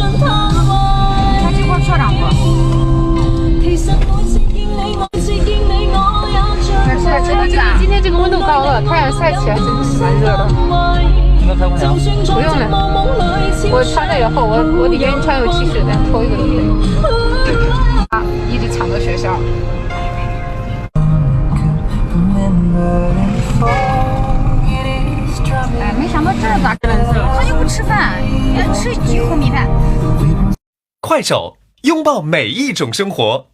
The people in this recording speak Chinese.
他这块漂亮不？今天这个温度高了，太阳晒起来真的是蛮热的。应该开空调。不用了，我穿的也厚，我里面穿有T恤，但脱一个都可以。啊，一直抢到学校。哎，没想到这咋吃的？他又不吃饭，要吃几口米饭。快手，拥抱每一种生活。